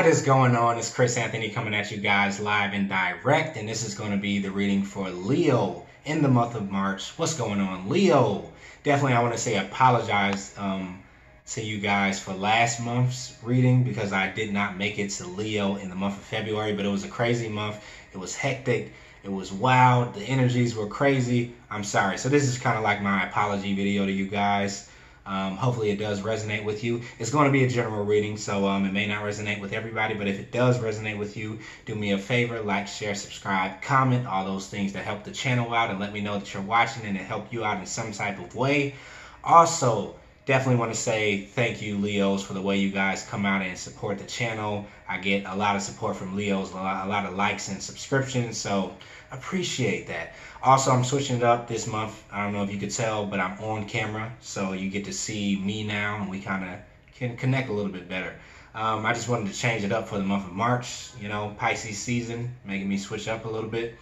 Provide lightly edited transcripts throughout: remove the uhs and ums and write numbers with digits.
What is going on? It's Chris Anthony coming at you guys live and direct, and this is going to be the reading for Leo in the month of March. What's going on, Leo? Definitely, I want to say apologize to you guys for last month's reading because I did not make it to Leo in the month of February, but it was a crazy month. It was hectic. It was wild. The energies were crazy. I'm sorry. So this is kind of like my apology video to you guys. Hopefully it does resonate with you. It's going to be a general reading, so it may not resonate with everybody, but if it does resonate with you, do me a favor, like, share, subscribe, comment, all those things that help the channel out and let me know that you're watching and it helped you out in some type of way. Also, definitely want to say thank you, Leos, for the way you guys come out and support the channel. I get a lot of support from Leos, a lot of likes and subscriptions, so appreciate that. Also, I'm switching it up this month. I don't know if you could tell, but I'm on camera, so you get to see me now, and we kind of can connect a little bit better. I just wanted to change it up for the month of March, you know, Pisces season, making me switch up a little bit.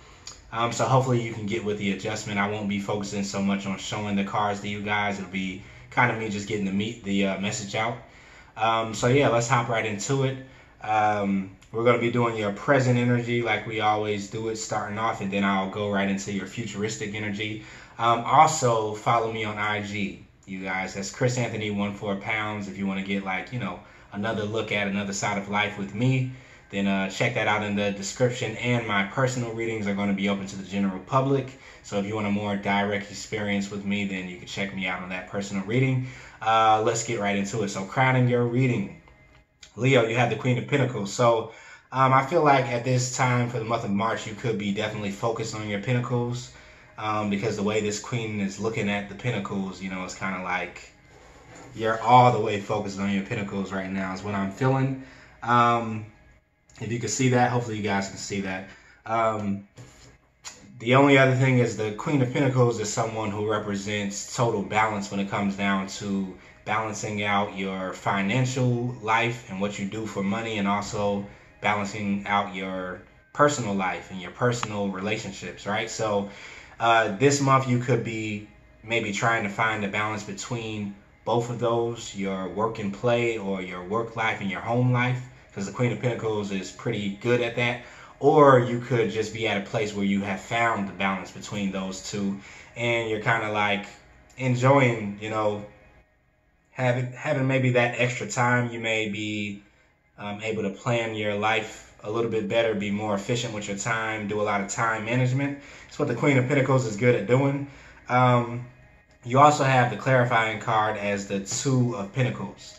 So hopefully you can get with the adjustment. I won't be focusing so much on showing the cards to you guys. It'll be kind of me just getting the message out. So yeah, let's hop right into it. We're going to be doing your present energy like we always do it, starting off, and then I'll go right into your futuristic energy. Also, follow me on IG, you guys. That's Chris Anthony 14 if you want to get, like, you know, another look at another side of life with me. Then check that out in the description. And my personal readings are going to be open to the general public. So if you want a more direct experience with me, then you can check me out on that personal reading. Let's get right into it. So crowning your reading, Leo, you have the Queen of Pentacles. So I feel like at this time for the month of March, you could be definitely focused on your Pentacles because the way this Queen is looking at the Pentacles, you know, it's kind of like you're all the way focused on your Pentacles right now is what I'm feeling. If you can see that, hopefully you guys can see that. The only other thing is the Queen of Pentacles is someone who represents total balance when it comes down to balancing out your financial life and what you do for money, and also balancing out your personal life and your personal relationships, right? So this month you could be maybe trying to find a balance between both of those, your work and play, or your work life and your home life, because the Queen of Pentacles is pretty good at that. Or you could just be at a place where you have found the balance between those two and you're kind of like enjoying, you know, having maybe that extra time. You may be able to plan your life a little bit better, be more efficient with your time, do a lot of time management. It's what the Queen of Pentacles is good at doing. You also have the clarifying card as the Two of Pentacles.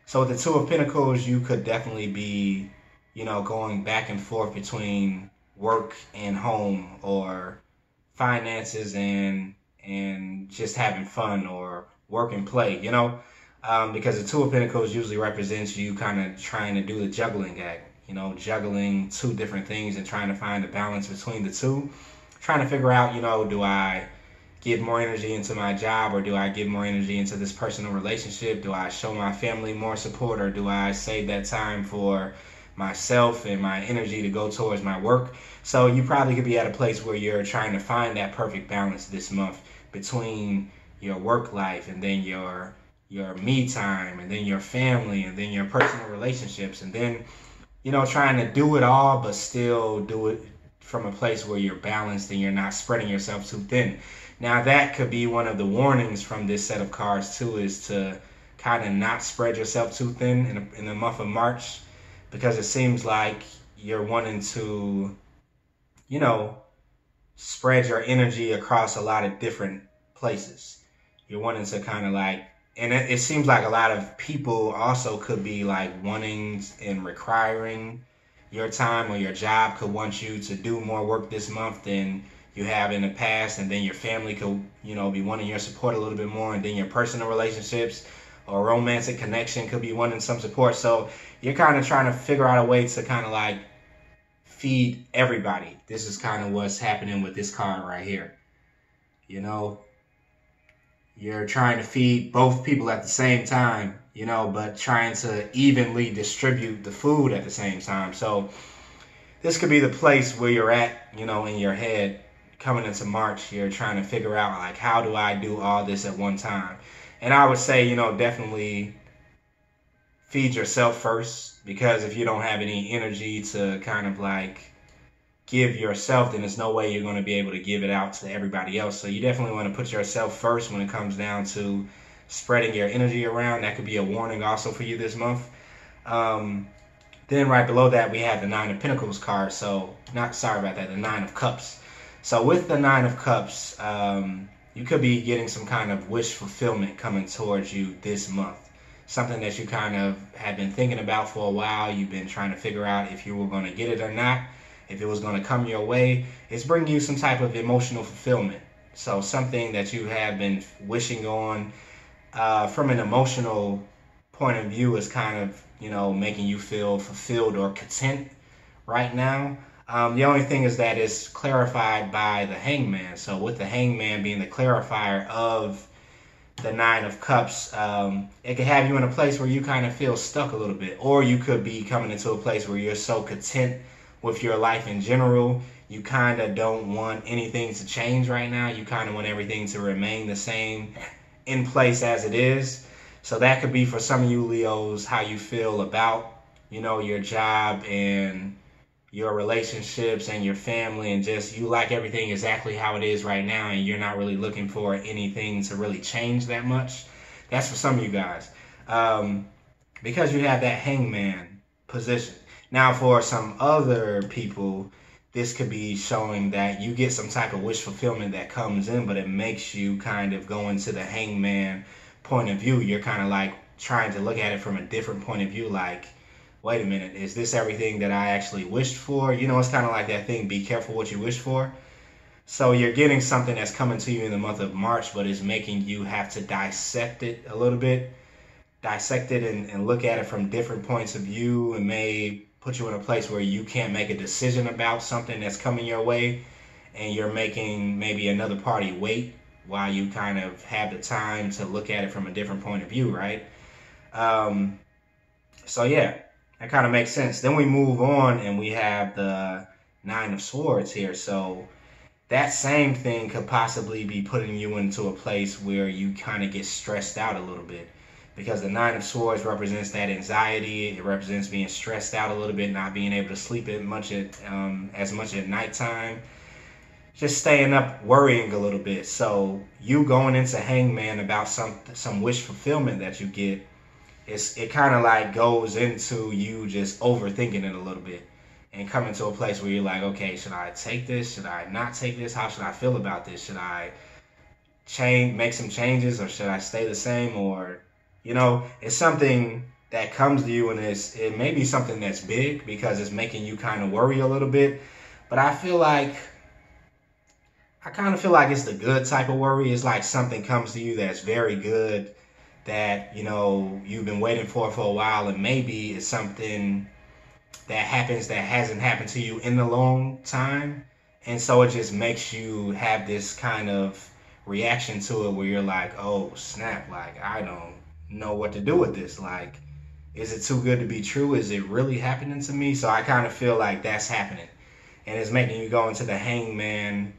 So with the Two of Pentacles, you could definitely be, you know, going back and forth between work and home, or finances and just having fun, or work and play, you know, because the Two of Pentacles usually represents you kind of trying to do the juggling act, you know, juggling two different things and trying to find a balance between the two, trying to figure out, you know, do I give more energy into my job, or do I give more energy into this personal relationship? Do I show my family more support, or do I save that time for myself and my energy to go towards my work? So you probably could be at a place where you're trying to find that perfect balance this month between your work life and then your me time, and then your family, and then your personal relationships, and then, you know, trying to do it all but still do it from a place where you're balanced and you're not spreading yourself too thin. Now that could be one of the warnings from this set of cards too, is to kind of not spread yourself too thin in the month of March, because it seems like you're wanting to, you know, spread your energy across a lot of different places. You're wanting to kind of like, and it seems like a lot of people also could be like wanting and requiring your time, or your job could want you to do more work this month than you have in the past, and then your family could, you know, be wanting your support a little bit more, and then your personal relationships or romantic connection could be wanting some support. So you're kind of trying to figure out a way to kind of like feed everybody. This is kind of what's happening with this card right here. You know, you're trying to feed both people at the same time, you know, but trying to evenly distribute the food at the same time. So this could be the place where you're at, you know, in your head coming into March. You're trying to figure out, like, how do I do all this at one time? And I would say, you know, definitely feed yourself first, because if you don't have any energy to kind of like give yourself, then there's no way you're going to be able to give it out to everybody else. So you definitely want to put yourself first when it comes down to spreading your energy around. That could be a warning also for you this month. Then right below that, we have the Nine of Pentacles card. So, the Nine of Cups. So with the Nine of Cups, you could be getting some kind of wish fulfillment coming towards you this month. Something that you kind of have been thinking about for a while. You've been trying to figure out if you were going to get it or not, if it was going to come your way. It's bringing you some type of emotional fulfillment. So something that you have been wishing on from an emotional point of view is kind of, making you feel fulfilled or content right now. The only thing is that it's clarified by the Hangman. So with the Hangman being the clarifier of the Nine of Cups, it could have you in a place where you kind of feel stuck a little bit. Or you could be coming into a place where you're so content with your life in general, you kind of don't want anything to change right now. You kind of want everything to remain the same in place as it is. So that could be for some of you Leos how you feel about, your job and your relationships and your family, and just you like everything exactly how it is right now, and you're not really looking for anything to really change that much. That's for some of you guys, because you have that Hangman position. Now for some other people, this could be showing that you get some type of wish fulfillment that comes in, but it makes you kind of go into the Hangman point of view. You're kind of like trying to look at it from a different point of view, like, wait a minute, is this everything that I actually wished for? It's kind of like that thing, be careful what you wish for. So you're getting something that's coming to you in the month of March, but it's making you have to dissect it a little bit. Dissect it and look at it from different points of view. It may put you in a place where you can't make a decision about something that's coming your way, and you're making maybe another party wait while you kind of have the time to look at it from a different point of view, right? So yeah, that kind of makes sense. Then we move on and we have the Nine of Swords here. So that same thing could possibly be putting you into a place where you kind of get stressed out a little bit, because the Nine of Swords represents that anxiety. It represents being stressed out a little bit, not being able to sleep as much at nighttime, just staying up worrying a little bit. So you going into Hangman about some wish fulfillment that you get, it kind of like goes into you just overthinking it a little bit and coming to a place where you're like, okay, should I take this? Should I not take this? How should I feel about this? Should I make some changes, or should I stay the same? Or, it's something that comes to you, and it may be something that's big because it's making you kind of worry a little bit. But I kind of feel like it's the good type of worry. It's like something comes to you that's very good, that, you've been waiting for a while, and maybe it's something that happens that hasn't happened to you in a long time. And so it just makes you have this kind of reaction to it where you're like, oh snap, like I don't know what to do with this. Like, is it too good to be true? Is it really happening to me? So I kind of feel like that's happening, and it's making you go into the Hangman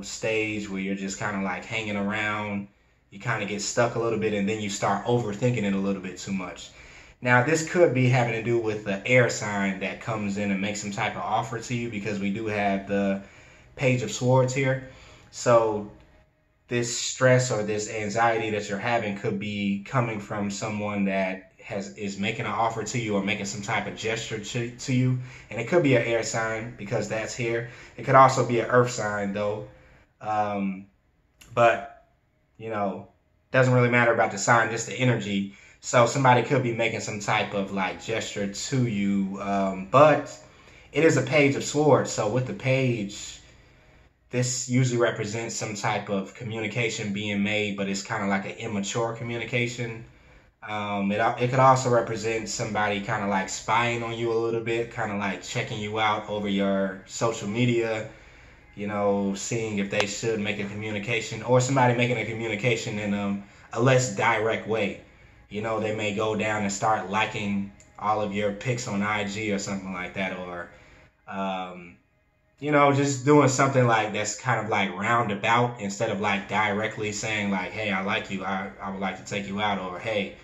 stage where you're just kind of like hanging around. You kind of get stuck a little bit, and then you start overthinking it a little bit too much. Now this could be having to do with the air sign that comes in and makes some type of offer to you, because we do have the Page of Swords here. So this stress or this anxiety that you're having could be coming from someone that is making an offer to you or making some type of gesture to you. And it could be an air sign because that's here. It could also be an earth sign though. But, doesn't really matter about the sign, just the energy. So somebody could be making some type of like gesture to you. But it is a Page of Swords. So with the page, this usually represents some type of communication being made, but it's kind of like an immature communication. It could also represent somebody kind of like spying on you a little bit, kind of like checking you out over your social media, seeing if they should make a communication, or somebody making a communication in a less direct way. They may go down and start liking all of your pics on IG or something like that, or, just doing something like that's kind of like roundabout instead of like directly saying like, hey, I like you, I would like to take you out, or hey,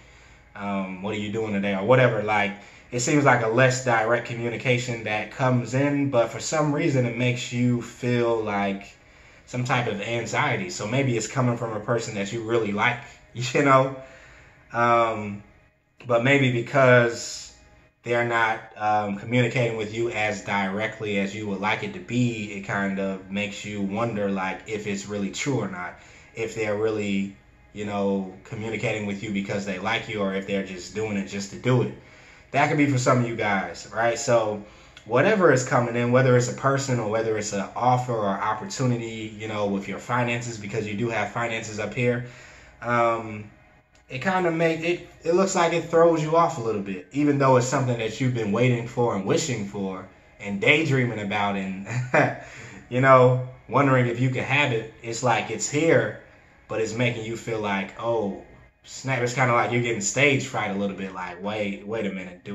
What are you doing today, or whatever. Like, it seems like a less direct communication that comes in, but for some reason it makes you feel like some type of anxiety. So maybe it's coming from a person that you really like, you know. Um, but maybe because they're not communicating with you as directly as you would like it to be, it kind of makes you wonder, like, if it's really true or not. If they're really, communicating with you because they like you, or if they're just doing it just to do it. That could be for some of you guys, right? So whatever is coming in, whether it's a person or whether it's an offer or opportunity, with your finances, because you do have finances up here, it kind of it looks like it throws you off a little bit, even though it's something that you've been waiting for and wishing for and daydreaming about and, wondering if you can have it. It's like it's here, but it's making you feel like, oh, snap. It's kind of like you're getting stage fright a little bit. Like, wait a minute.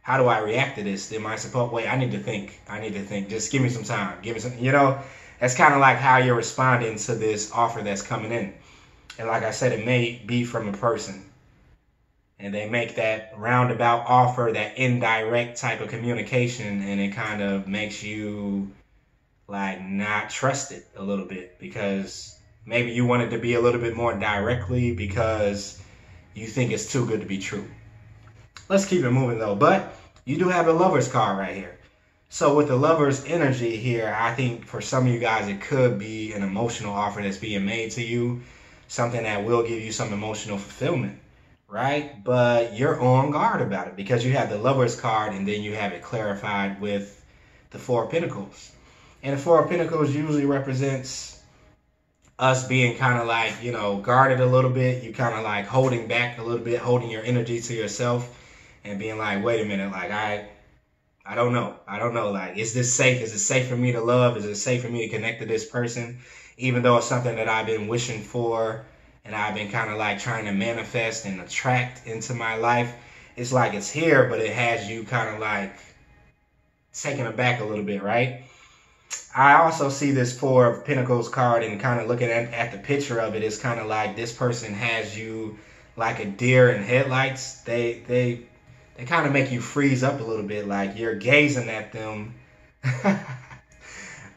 How do I react to this? Wait, I need to think. Just give me some time. Give me some, that's kind of like how you're responding to this offer that's coming in. And like I said, it may be from a person. And they make that roundabout offer, that indirect type of communication, and it kind of makes you like not trust it a little bit, because maybe you want it to be a little bit more directly because you think it's too good to be true. Let's keep it moving though. But you do have a Lover's card right here. So with the Lover's energy here, I think for some of you guys, it could be an emotional offer that's being made to you. Something that will give you some emotional fulfillment, right? But you're on guard about it because you have the Lover's card and then you have it clarified with the Four of Pentacles. And the Four of Pentacles usually represents us being kind of like, guarded a little bit. You kind of like holding back a little bit, holding your energy to yourself and being like, wait a minute, like I don't know. Like, is this safe? Is it safe for me to love? Is it safe for me to connect to this person? Even though it's something that I've been wishing for and I've been kind of like trying to manifest and attract into my life. It's like it's here, but it has you kind of like taken aback a little bit, right? I also see this Four of Pentacles card and kind of looking at the picture of it. It's kind of like this person has you like a deer in headlights. They kind of make you freeze up a little bit, like you're gazing at them,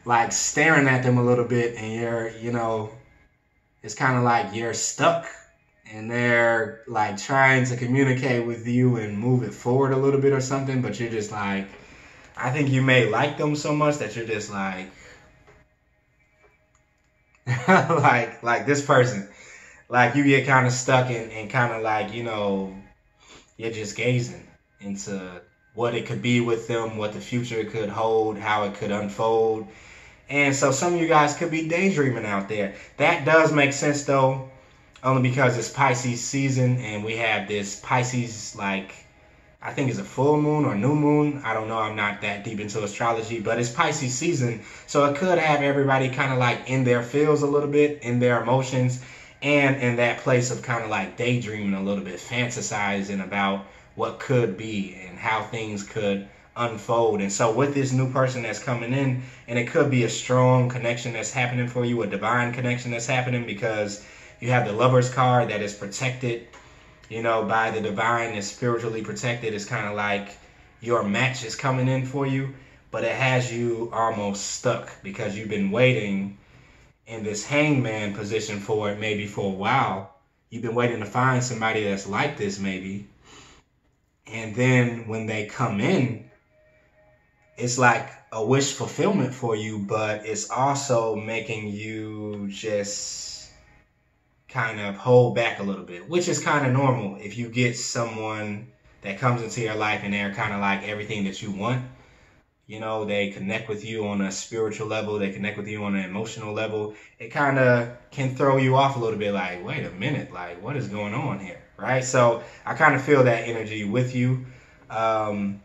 like staring at them a little bit, and you're, it's kind of like you're stuck, and they're like trying to communicate with you and move it forward a little bit or something, but you're just like, I think you may like them so much that you're just like, like this person, like you get kind of stuck and kind of like, you're just gazing into what it could be with them, what the future could hold, how it could unfold. And so some of you guys could be daydreaming out there. That does make sense though, only because it's Pisces season and we have this Pisces, like, I think it's a full moon or new moon. I don't know. I'm not that deep into astrology, but it's Pisces season. So it could have everybody kind of like in their feels a little bit, in their emotions, and in that place of kind of like daydreaming a little bit, fantasizing about what could be and how things could unfold. And so with this new person that's coming in, and it could be a strong connection that's happening for you, a divine connection that's happening, because you have the Lover's card that is protected, by the divine, is spiritually protected. It's kind of like your match is coming in for you, but it has you almost stuck because you've been waiting in this hangman position for it maybe for a while. You've been waiting to find somebody that's like this maybe. And then when they come in, it's like a wish fulfillment for you, but it's also making you just kind of hold back a little bit, which is kind of normal if you get someone that comes into your life and they're kind of like everything that you want. They connect with you on a spiritual level, they connect with you on an emotional level. It kind of can throw you off a little bit, like, wait a minute, like, what is going on here, right? So I kind of feel that energy with you. And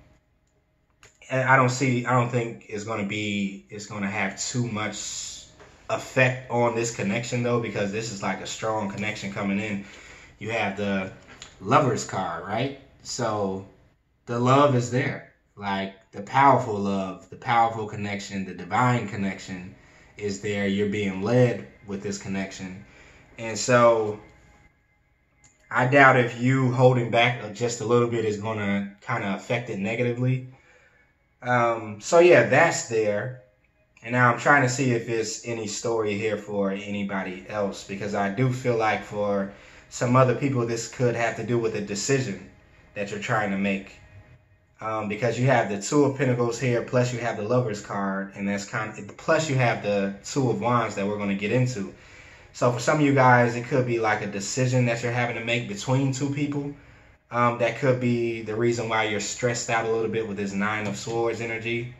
I don't think it's going to have too much effect on this connection though, because this is like a strong connection coming in. You have the Lover's card, right? So the love is there, like the powerful love, the powerful connection, the divine connection is there. You're being led with this connection. And so I doubt if you holding back just a little bit is going to kind of affect it negatively. So yeah, that's there. And now I'm trying to see if there's any story here for anybody else, because I do feel like for some other people, this could have to do with a decision that you're trying to make. Because you have the Two of Pentacles here, plus you have the Lover's card, and that's plus you have the Two of Wands that we're going to get into. So for some of you guys, it could be like a decision that you're having to make between two people. That could be the reason why you're stressed out a little bit with this Nine of Swords energy.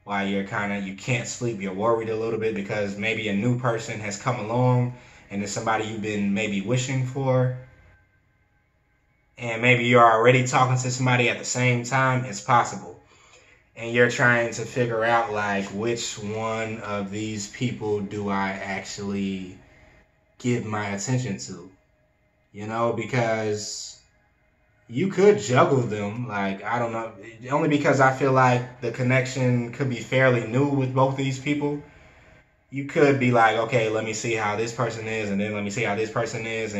Why you're you can't sleep, you're worried a little bit because maybe a new person has come along and it's somebody you've been maybe wishing for. And maybe you're already talking to somebody at the same time. It's possible. And you're trying to figure out like which one of these people do I actually give my attention to, you know, because you could juggle them. Like, I don't know, only because I feel like the connection could be fairly new with both these people. You could be like, okay, let me see how this person is, and then let me see how this person is,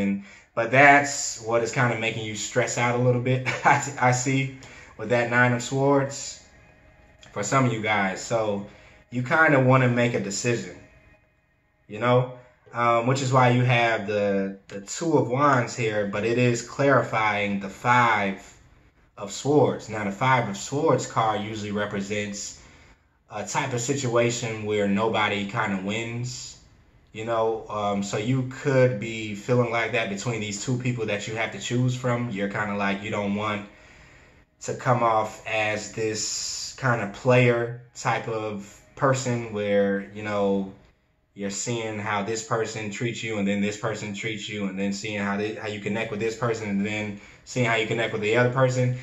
but that's what is kind of making you stress out a little bit. I see with that Nine of Swords for some of you guys. So you kind of want to make a decision, you know. Which is why you have the Two of Wands here, but it is clarifying the Five of Swords. Now, the Five of Swords card usually represents a type of situation where nobody kind of wins, you know. So you could be feeling like that between these two people that you have to choose from. You're kind of like, you don't want to come off as this kind of player type of person where, you know, you're seeing how this person treats you, and then this person treats you, and then seeing how you connect with this person, and then seeing how you connect with the other person.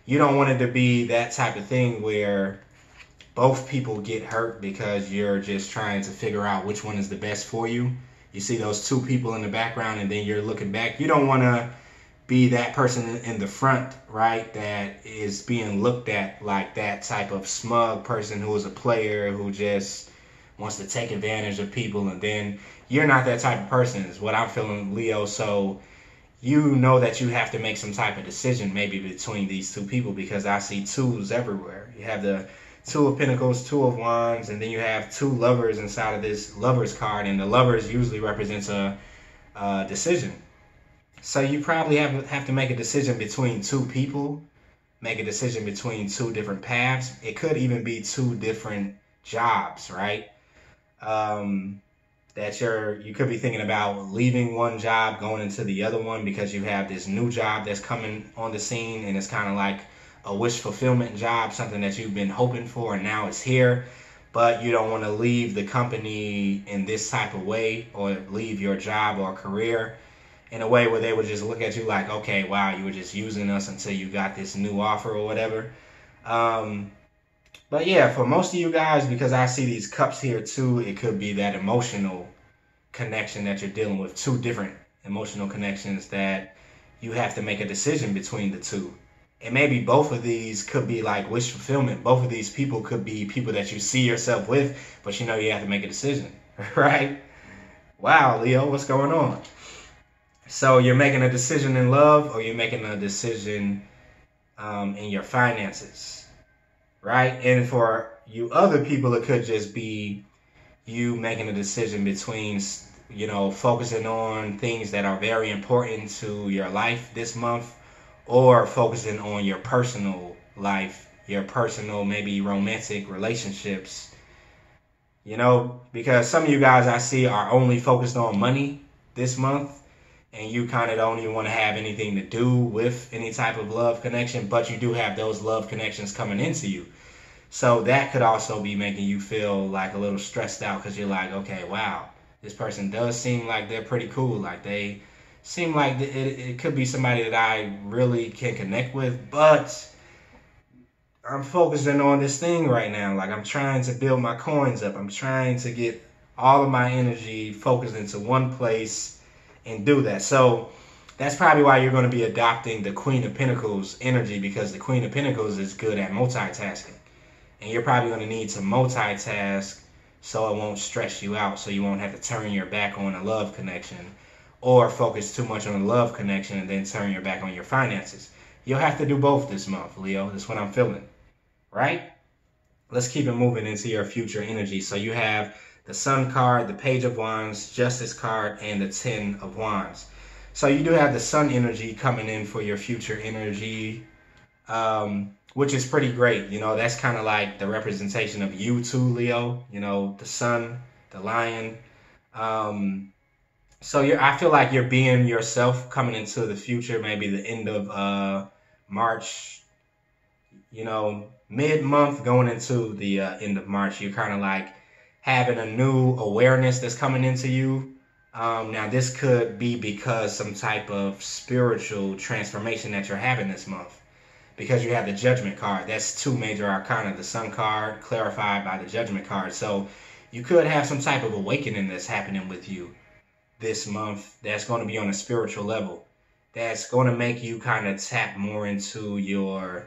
You don't want it to be that type of thing where both people get hurt because you're just trying to figure out which one is the best for you. You see those two people in the background, and then you're looking back. You don't want to be that person in the front, right, that is being looked at like that type of smug person who is a player, who just wants to take advantage of people. And then you're not that type of person is what I'm feeling, Leo. So you know that you have to make some type of decision maybe between these two people, because I see twos everywhere. You have the Two of Pentacles, Two of Wands, and then you have two lovers inside of this Lovers card, and the Lovers usually represents a decision. So you probably have to make a decision between two people, make a decision between two different paths. It could even be two different jobs, right? That you could be thinking about leaving one job, going into the other one, because you have this new job that's coming on the scene, and it's kind of like a wish fulfillment job, something that you've been hoping for, and now it's here. But you don't want to leave the company in this type of way, or leave your job or career in a way where they would just look at you like, okay, wow, you were just using us until you got this new offer or whatever. But yeah, for most of you guys, because I see these cups here too, it could be that emotional connection that you're dealing with, two different emotional connections that you have to make a decision between the two. And maybe both of these could be like wish fulfillment. Both of these people could be people that you see yourself with, but you know you have to make a decision, right? Wow, Leo, what's going on? So you're making a decision in love, or you're making a decision in your finances. Right? And for you other people, it could just be you making a decision between, you know, focusing on things that are very important to your life this month, or focusing on your personal life, your personal, maybe romantic relationships, you know, because some of you guys I see are only focused on money this month, and you kind of don't even want to have anything to do with any type of love connection, but you do have those love connections coming into you. So that could also be making you feel like a little stressed out, because you're like, okay, wow, this person does seem like they're pretty cool. Like they seem like it could be somebody that I really can connect with, but I'm focusing on this thing right now. Like I'm trying to build my coins up. I'm trying to get all of my energy focused into one place and do that. So that's probably why you're going to be adopting the Queen of Pentacles energy, because the Queen of Pentacles is good at multitasking. And you're probably going to need to multitask so it won't stress you out, so you won't have to turn your back on a love connection, or focus too much on a love connection and then turn your back on your finances. You'll have to do both this month, Leo. That's what I'm feeling, right? Let's keep it moving into your future energy. So you have the Sun card, the Page of Wands, Justice card, and the Ten of Wands. So you do have the Sun energy coming in for your future energy, which is pretty great. You know, that's kind of like the representation of you too, Leo. You know, the Sun, the Lion. So I feel like you're being yourself coming into the future, maybe the end of March, you know, mid-month going into the end of March. You're kind of like having a new awareness that's coming into you. Now, this could be because some type of spiritual transformation that you're having this month. Because you have the Judgment card. That's two major arcana. The Sun card clarified by the Judgment card. So you could have some type of awakening that's happening with you this month that's going to be on a spiritual level. That's going to make you kind of tap more into your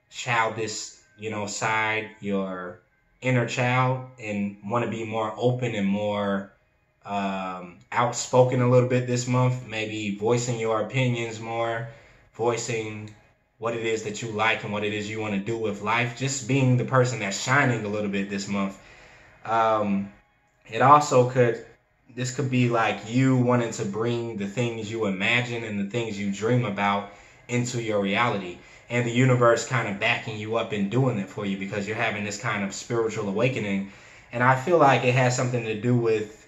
childish, you know, side, your inner child, and want to be more open and more outspoken a little bit this month. Maybe voicing your opinions more, voicing what it is that you like and what it is you want to do with life. Just being the person that's shining a little bit this month. It also this could be like you wanting to bring the things you imagine and the things you dream about into your reality. And the universe kind of backing you up and doing it for you because you're having this kind of spiritual awakening. And I feel like it has something to do with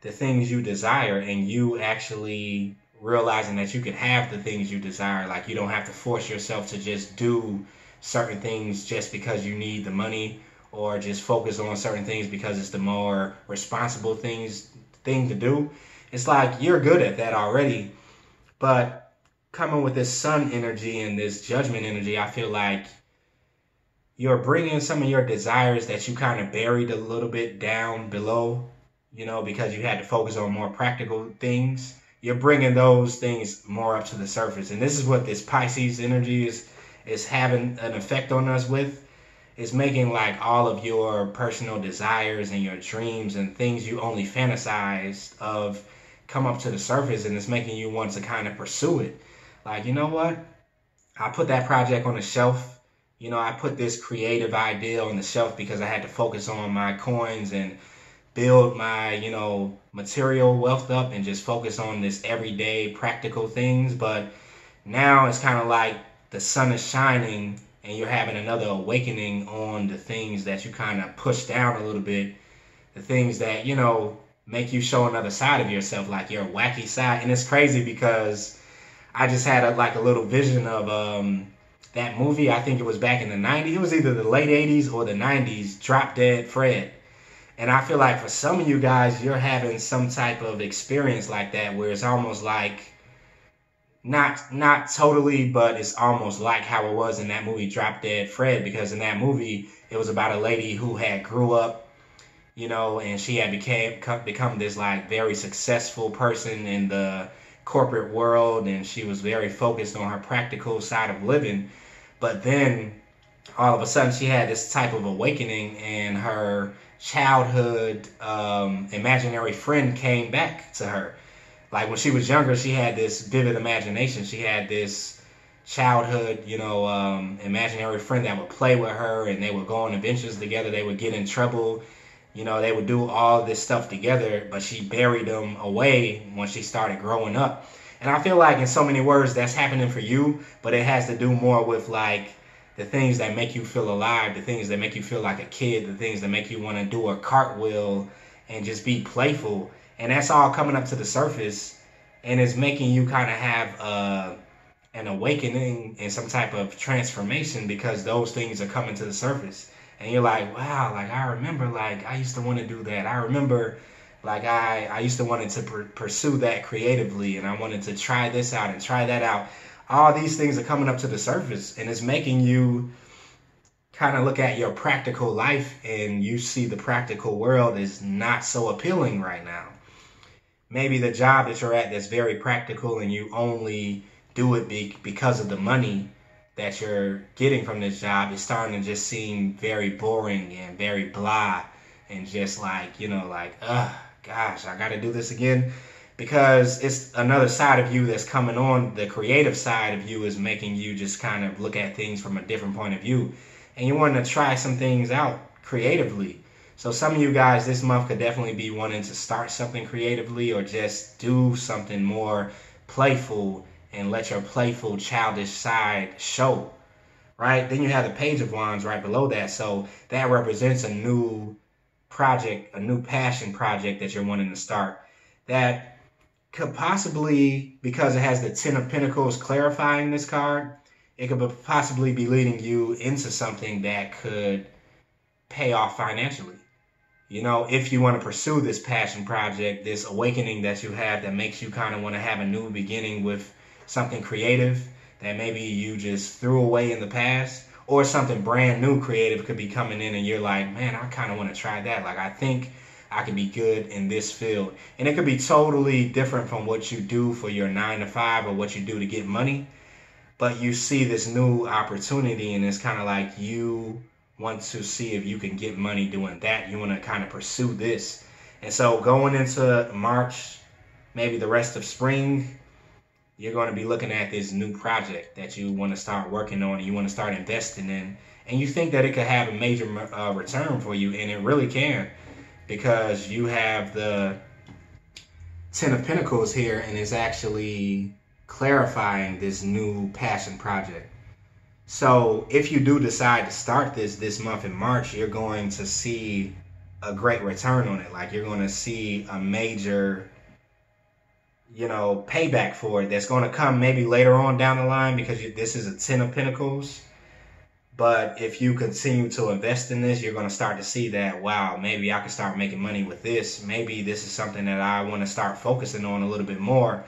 the things you desire and you actually realizing that you can have the things you desire. Like you don't have to force yourself to just do certain things just because you need the money, or just focus on certain things because it's the more responsible thing to do. It's like you're good at that already. But coming with this Sun energy and this Judgment energy, I feel like you're bringing some of your desires that you kind of buried a little bit down below, you know, because you had to focus on more practical things. You're bringing those things more up to the surface. And this is what this Pisces energy is having an effect on us with. Is making like all of your personal desires and your dreams and things you only fantasized of come up to the surface, and it's making you want to kind of pursue it. Like, you know what? I put that project on the shelf. You know, I put this creative idea on the shelf because I had to focus on my coins and build my, you know, material wealth up and just focus on this everyday practical things. But now it's kind of like the sun is shining and you're having another awakening on the things that you kind of push down a little bit, the things that, you know, make you show another side of yourself, like your wacky side. And it's crazy because I just had a little vision of that movie. I think it was back in the 90s. It was either the late 80s or the 90s, Drop Dead Fred. And I feel like for some of you guys, you're having some type of experience like that where it's almost like, not totally, but it's almost like how it was in that movie Drop Dead Fred, because in that movie it was about a lady who had grew up, you know, and she had become this like very successful person in the corporate world, and she was very focused on her practical side of living. But then all of a sudden she had this type of awakening, and her childhood imaginary friend came back to her. Like when she was younger, she had this vivid imagination. She had this childhood, you know, imaginary friend that would play with her, and they would go on adventures together. They would get in trouble. You know, they would do all this stuff together, but she buried them away when she started growing up. And I feel like in so many words that's happening for you, but it has to do more with like the things that make you feel alive, the things that make you feel like a kid, the things that make you want to do a cartwheel and just be playful. And that's all coming up to the surface, and it's making you kind of have an awakening and some type of transformation because those things are coming to the surface. And you're like, wow, like I remember, like I used to want to do that. I remember, like I used to want to pursue that creatively, and I wanted to try this out and try that out. All these things are coming up to the surface, and it's making you kind of look at your practical life, and you see the practical world is not so appealing right now. Maybe the job that you're at that's very practical and you only do it because of the money that you're getting from this job is starting to just seem very boring and very blah and just like, you know, like, gosh, I got to do this again. because it's another side of you that's coming on. The creative side of you is making you just kind of look at things from a different point of view. And you want to try some things out creatively. So some of you guys this month could definitely be wanting to start something creatively or just do something more playful and let your playful, childish side show, right? Then you have the Page of Wands right below that. So that represents a new project, a new passion project that you're wanting to start. That could possibly, because it has the Ten of Pentacles clarifying this card, it could possibly be leading you into something that could pay off financially. You know, if you want to pursue this passion project, this awakening that you have that makes you kind of want to have a new beginning with something creative that maybe you just threw away in the past, or something brand new creative could be coming in and you're like, man, I kind of want to try that. Like, I think I could be good in this field. And it could be totally different from what you do for your 9 to 5 or what you do to get money. But you see this new opportunity and it's kind of like you want to see if you can get money doing that. You want to kind of pursue this. And so going into March, maybe the rest of spring, you're going to be looking at this new project that you want to start working on and you want to start investing in. And you think that it could have a major return for you, and it really can, because you have the Ten of Pentacles here and it's actually clarifying this new passion project. So if you do decide to start this month in March, you're going to see a great return on it. Like, you're going to see a major, you know, payback for it that's going to come maybe later on down the line, because this is a Ten of Pentacles. But if you continue to invest in this, you're going to start to see that, wow, maybe I can start making money with this. Maybe this is something that I want to start focusing on a little bit more,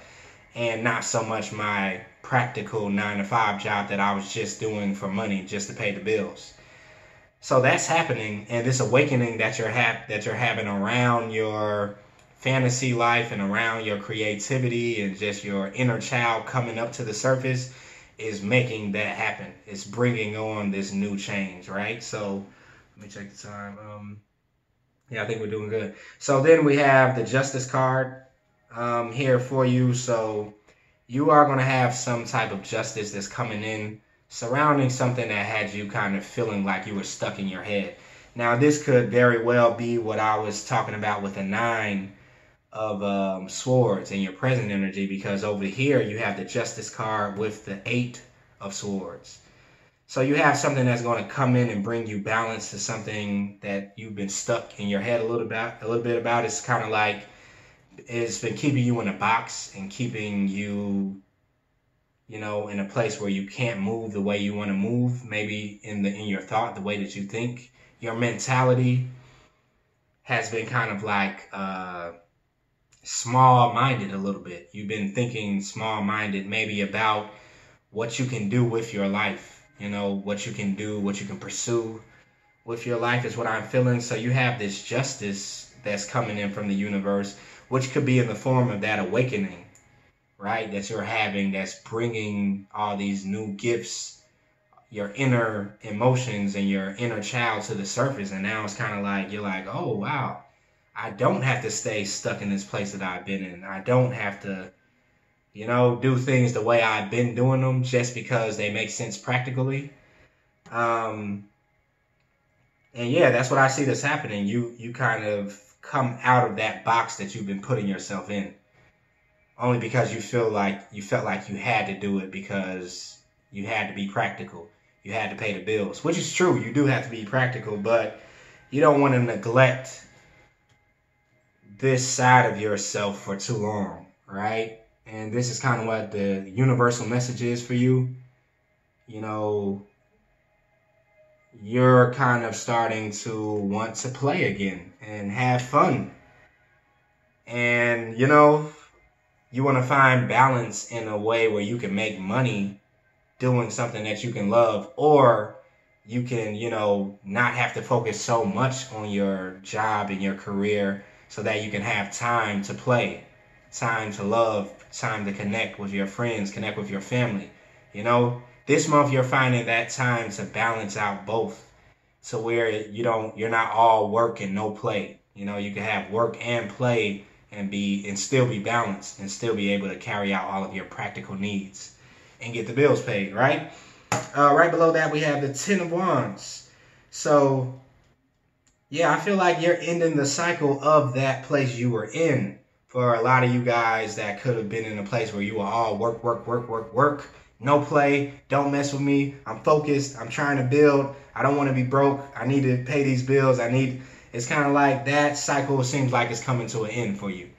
and not so much my practical 9 to 5 job that I was just doing for money, just to pay the bills. So that's happening, and this awakening that you're having around your fantasy life and around your creativity and just your inner child coming up to the surface is making that happen. It's bringing on this new change, right? So let me check the time. Yeah, I think we're doing good. So then we have the Justice card here for you. So you are going to have some type of justice that's coming in surrounding something that had you kind of feeling like you were stuck in your head. Now, this could very well be what I was talking about with the 9 of swords in your present energy, because over here you have the Justice card with the 8 of swords. So you have something that's going to come in and bring you balance to something that you've been stuck in your head a little bit about. It's kind of like it's been keeping you in a box and keeping you, you know, in a place where you can't move the way you want to move. Maybe in your thought, the way that you think. Your mentality has been kind of like small-minded a little bit. You've been thinking small-minded, maybe about what you can do with your life. You know, what you can do, what you can pursue with your life is what I'm feeling. So you have this justice that's coming in from the universe, which could be in the form of that awakening, right, that you're having, that's bringing all these new gifts, your inner emotions and your inner child to the surface. And now it's kind of like, you're like, oh, wow, I don't have to stay stuck in this place that I've been in. I don't have to, you know, do things the way I've been doing them just because they make sense practically. And yeah, that's what I see that's happening. You kind of come out of that box that you've been putting yourself in, only because you felt like you had to do it because you had to be practical. You had to pay the bills, which is true. You do have to be practical, but you don't want to neglect this side of yourself for too long, right? And this is kind of what the universal message is for you. You know, you're kind of starting to want to play again and have fun. And, you know, you want to find balance in a way where you can make money doing something that you can love, or you can, you know, not have to focus so much on your job and your career so that you can have time to play, time to love, time to connect with your friends, connect with your family. You know, this month you're finding that time to balance out both, to where you're not all work and no play. You know, you can have work and play and still be balanced and still be able to carry out all of your practical needs and get the bills paid, right? Right below that, we have the Ten of Wands. So, yeah, I feel like you're ending the cycle of that place you were in. For a lot of you guys that could have been in a place where you were all work, work, work, work, work, no play, don't mess with me, I'm focused, I'm trying to build, I don't want to be broke, I need to pay these bills, it's kind of like that cycle seems like it's coming to an end for you,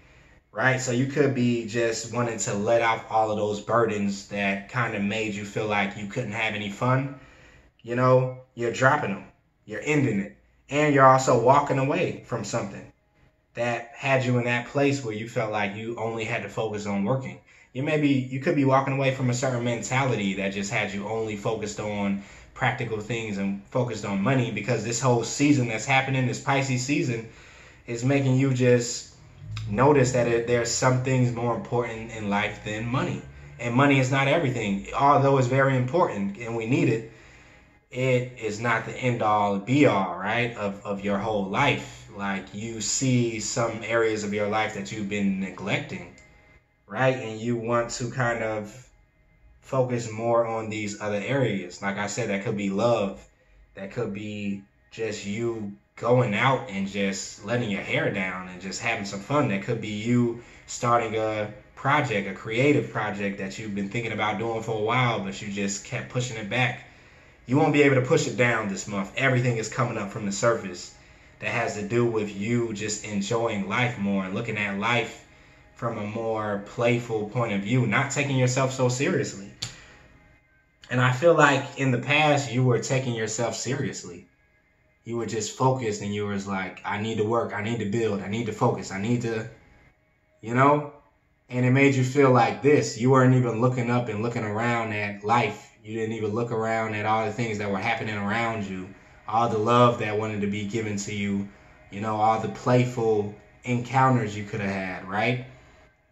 right? So you could be just wanting to let out all of those burdens that kind of made you feel like you couldn't have any fun. You know, you're dropping them, you're ending it, and you're also walking away from something that had you in that place where you felt like you only had to focus on working. You could be walking away from a certain mentality that just had you only focused on practical things and focused on money, because this whole season that's happening, this Pisces season, is making you just notice that there's some things more important in life than money. And money is not everything. Although it's very important and we need it, it is not the end all be all, right, of your whole life. Like, you see some areas of your life that you've been neglecting, right? And you want to kind of focus more on these other areas. Like I said, that could be love. That could be just you going out and just letting your hair down and just having some fun. That could be you starting a project, a creative project that you've been thinking about doing for a while, but you just kept pushing it back. You won't be able to push it down this month. Everything is coming up from the surface that has to do with you just enjoying life more and looking at life from a more playful point of view, not taking yourself so seriously. And I feel like in the past, you were taking yourself seriously. You were just focused and you was like, I need to work, I need to build, I need to focus, I need to, you know? And it made you feel like this. You weren't even looking up and looking around at life. You didn't even look around at all the things that were happening around you, all the love that wanted to be given to you, you know, all the playful encounters you could have had, right?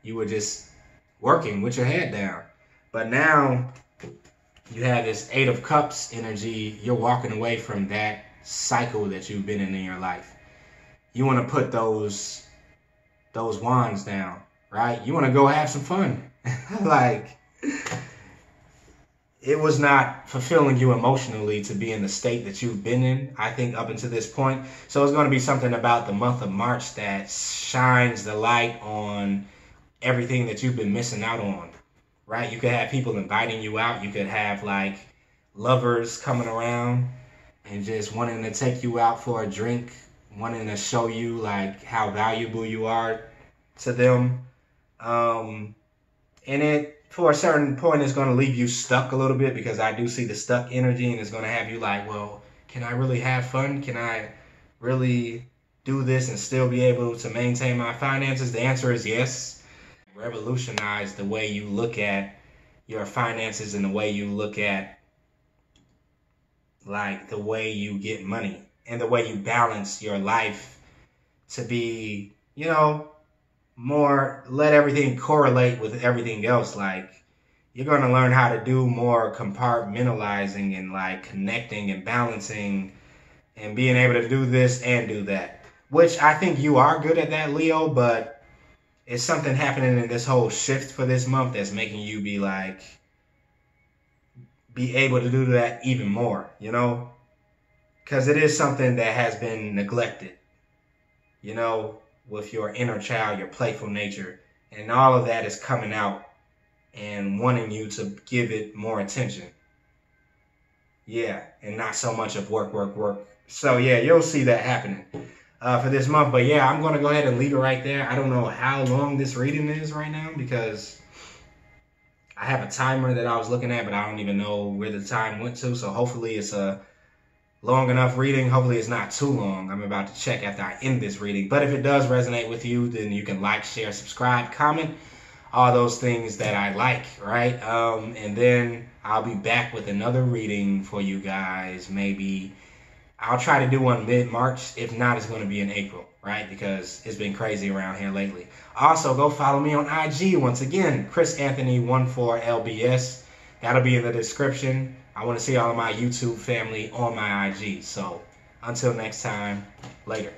You were just working with your head down. But now you have this Eight of Cups energy. You're walking away from that cycle that you've been in your life. You want to put those wands down, right? You want to go have some fun. Like, it was not fulfilling you emotionally to be in the state that you've been in, I think, up until this point. So it's going to be something about the month of March that shines the light on everything that you've been missing out on, right? You could have people inviting you out. You could have, like, lovers coming around and just wanting to take you out for a drink, wanting to show you, like, how valuable you are to them. And it, for a certain point, it's going to leave you stuck a little bit, because I do see the stuck energy, and it's going to have you like, well, can I really have fun? Can I really do this and still be able to maintain my finances? The answer is yes. Revolutionize the way you look at your finances and the way you look at, like, the way you get money and the way you balance your life to be, you know, more, let everything correlate with everything else. Like, you're going to learn how to do more compartmentalizing and, like, connecting and balancing and being able to do this and do that, which I think you are good at that, Leo. But it's something happening in this whole shift for this month that's making you be like, be able to do that even more, you know, because it is something that has been neglected, you know, with your inner child, your playful nature, and all of that is coming out and wanting you to give it more attention. Yeah, and not so much of work, work, work. So yeah, you'll see that happening for this month. But yeah, I'm going to go ahead and leave it right there. I don't know how long this reading is right now, because I have a timer that I was looking at, but I don't even know where the time went to. So hopefully it's a long enough reading. Hopefully it's not too long. I'm about to check after I end this reading. But if it does resonate with you, then you can like, share, subscribe, comment, all those things that I like, right? And then I'll be back with another reading for you guys. Maybe I'll try to do one mid-March. If not, it's going to be in April, right? Because it's been crazy around here lately. Also, go follow me on IG. Once again, chrisanthony14lbs. That'll be in the description. I want to see all of my YouTube family on my IG. So until next time, later.